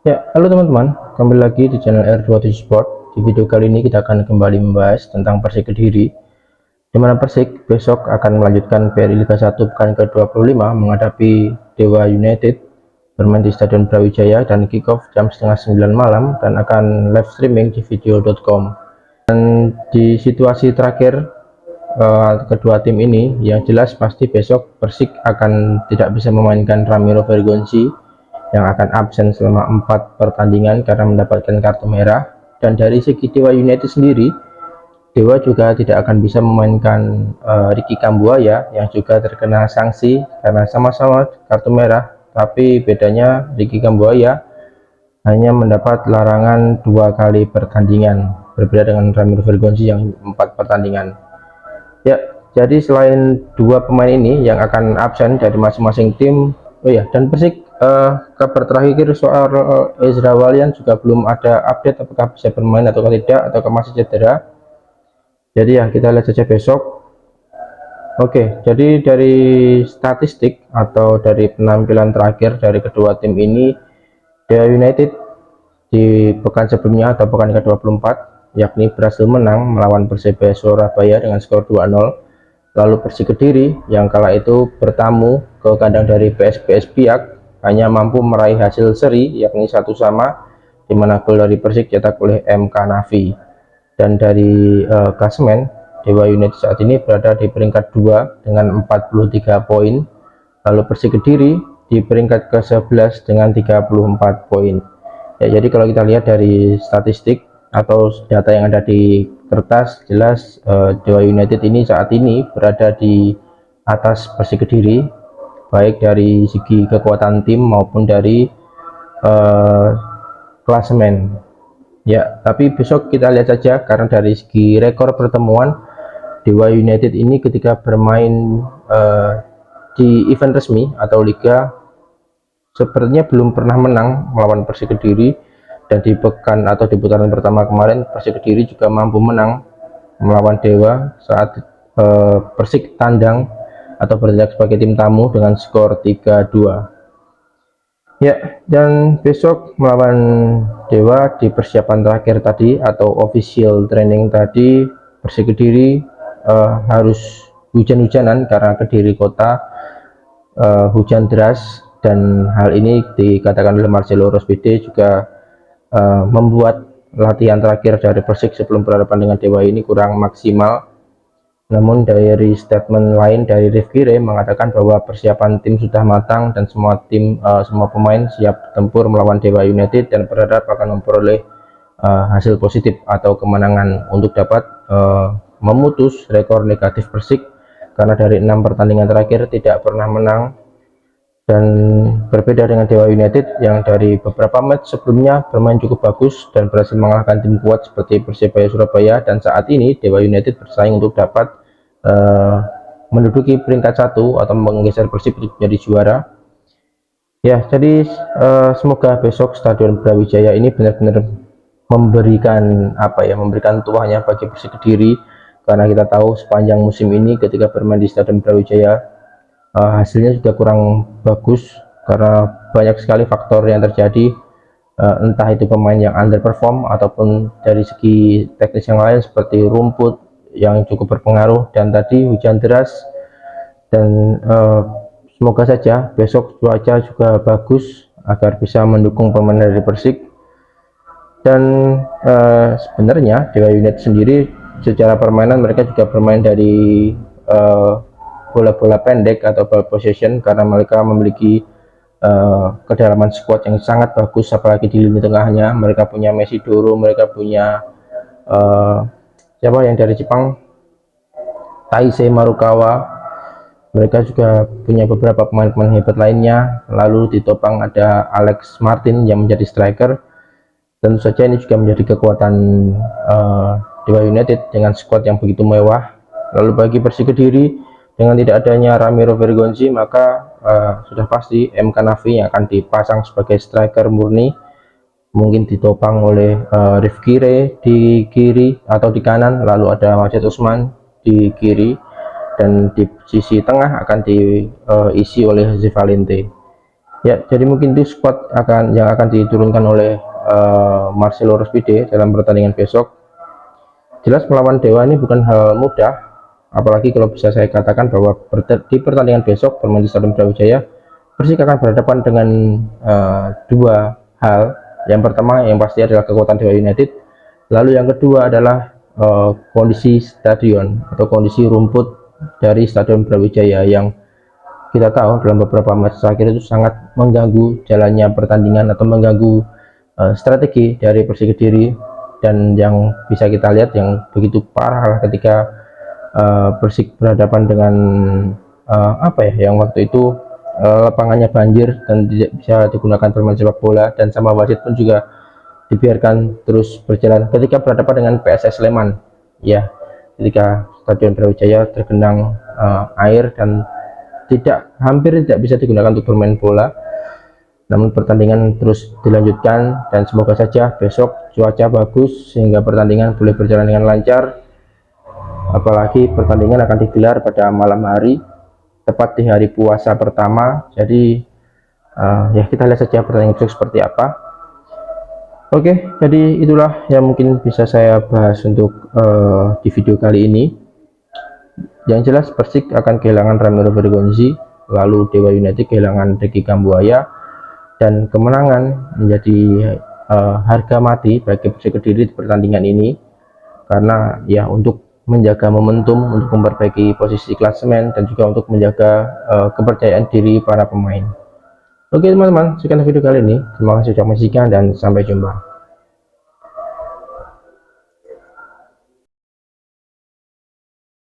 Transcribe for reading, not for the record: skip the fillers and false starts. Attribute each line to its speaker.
Speaker 1: Ya, halo teman-teman, kembali lagi di channel R27 Sport. Di video kali ini kita akan kembali membahas tentang Persik Kediri, di mana Persik besok akan melanjutkan PRI Liga 1 pekan ke-25 menghadapi Dewa United, bermain di Stadion Brawijaya dan kick off jam setengah 9 malam dan akan live streaming di video.com. Dan di situasi terakhir kedua tim ini, yang jelas pasti besok Persik akan tidak bisa memainkan Ramiro Vergonzi yang akan absen selama 4 pertandingan karena mendapatkan kartu merah. Dan dari segi Dewa United sendiri, Dewa juga tidak akan bisa memainkan Ricky Kambuaya yang juga terkena sanksi karena sama-sama kartu merah, tapi bedanya Ricky Kambuaya hanya mendapat larangan 2 kali pertandingan, berbeda dengan Ramiro Vergonzi yang 4 pertandingan. Ya, jadi selain dua pemain ini yang akan absen dari masing-masing tim, oh ya, dan Persik kabar terakhir soal Ezra Walian juga belum ada update apakah bisa bermain atau tidak, atau masih cedera. Jadi ya kita lihat saja besok. Oke, jadi dari statistik atau dari penampilan terakhir dari kedua tim ini, Dewa United di pekan sebelumnya atau pekan ke-24 yakni berhasil menang melawan Persebaya Surabaya dengan skor 2-0. Lalu Persik Kediri yang kala itu bertamu ke kandang dari PSBS Biak hanya mampu meraih hasil seri yakni 1-1, di mana gol dari Persik cetak oleh MK Nafi. Dan dari klasemen, Dewa United saat ini berada di peringkat 2 dengan 43 poin. Lalu Persik Kediri di peringkat ke-11 dengan 34 poin. Ya, jadi kalau kita lihat dari statistik atau data yang ada di kertas, jelas Dewa United ini saat ini berada di atas Persik Kediri, baik dari segi kekuatan tim maupun dari uh, klasemen. Ya, tapi besok kita lihat saja, karena dari segi rekor pertemuan Dewa United ini ketika bermain di event resmi atau liga sepertinya belum pernah menang melawan Persik Kediri. Dan di pekan atau di putaran pertama kemarin Persik Kediri juga mampu menang melawan Dewa saat Persik tandang atau bertindak sebagai tim tamu dengan skor 3-2. Ya, dan besok melawan Dewa di persiapan terakhir tadi atau official training tadi, Persik Kediri harus hujan-hujanan karena Kediri kota hujan deras, dan hal ini dikatakan oleh Marcelo Rospide juga membuat latihan terakhir dari Persik sebelum berhadapan dengan Dewa ini kurang maksimal. Namun dari statement lain dari Rifki Ray mengatakan bahwa persiapan tim sudah matang dan semua pemain siap tempur melawan Dewa United dan berharap akan memperoleh hasil positif atau kemenangan untuk dapat memutus rekor negatif Persik, karena dari 6 pertandingan terakhir tidak pernah menang. Dan berbeda dengan Dewa United yang dari beberapa match sebelumnya bermain cukup bagus dan berhasil mengalahkan tim kuat seperti Persebaya Surabaya, dan saat ini Dewa United bersaing untuk dapat menduduki peringkat 1 atau menggeser Persib menjadi juara. Ya, jadi semoga besok Stadion Brawijaya ini benar-benar memberikan memberikan tuahnya bagi Persik Kediri, karena kita tahu sepanjang musim ini ketika bermain di Stadion Brawijaya hasilnya juga kurang bagus karena banyak sekali faktor yang terjadi, entah itu pemain yang underperform ataupun dari segi teknis yang lain seperti rumput yang cukup berpengaruh, dan tadi hujan deras. Dan semoga saja besok cuaca juga bagus agar bisa mendukung pemain dari Persik. Dan sebenarnya Dewa United sendiri secara permainan mereka juga bermain dari bola-bola pendek atau ball possession, karena mereka memiliki kedalaman squad yang sangat bagus, apalagi di lini tengahnya mereka punya Messi Doro, mereka punya siapa yang dari Jepang, Taisei Marukawa, mereka juga punya beberapa pemain-pemain hebat lainnya. Lalu ditopang ada Alex Martin yang menjadi striker. Tentu saja ini juga menjadi kekuatan Dewa United dengan squad yang begitu mewah. Lalu bagi Persik Kediri, dengan tidak adanya Ramiro Vergonzi, maka sudah pasti MK Nafi yang akan dipasang sebagai striker murni, mungkin ditopang oleh Rifki Ray di kiri atau di kanan, lalu ada Majid Usman di kiri, dan di sisi tengah akan diisi oleh Jose Valente. Ya, jadi mungkin itu squad yang akan diturunkan oleh Marcelo Rospide dalam pertandingan besok. Jelas melawan Dewa ini bukan hal mudah, apalagi kalau bisa saya katakan bahwa di pertandingan besok bermain di Stadion Brawijaya, Persik akan berhadapan dengan dua hal. Yang pertama yang pasti adalah kekuatan Dewa United, lalu yang kedua adalah kondisi stadion atau kondisi rumput dari Stadion Brawijaya yang kita tahu dalam beberapa match terakhir itu sangat mengganggu jalannya pertandingan atau mengganggu strategi dari Persik Kediri. Dan yang bisa kita lihat yang begitu parah ketika Persik berhadapan dengan yang waktu itu lapangannya banjir dan tidak bisa digunakan bermain sepak bola, dan sama wasit pun juga dibiarkan terus berjalan ketika berhadapan dengan PSS Sleman. Ya, ketika Stadion Brawijaya tergenang air dan hampir tidak bisa digunakan untuk bermain bola. Namun pertandingan terus dilanjutkan dan semoga saja besok cuaca bagus sehingga pertandingan boleh berjalan dengan lancar. Apalagi pertandingan akan digelar pada malam hari, tepat di hari puasa pertama. Jadi ya kita lihat saja pertandingan besok seperti apa. Oke, jadi itulah yang mungkin bisa saya bahas untuk di video kali ini. Yang jelas Persik akan kehilangan Ramiro Bergonzi, lalu Dewa United kehilangan Ricky Kambuaya, dan kemenangan menjadi harga mati bagi Persik Kediri di pertandingan ini, karena ya untuk menjaga momentum, untuk memperbaiki posisi klasemen, dan juga untuk menjaga kepercayaan diri para pemain. Oke teman-teman, sekian video kali ini. Terima kasih sudah menyaksikan dan sampai jumpa.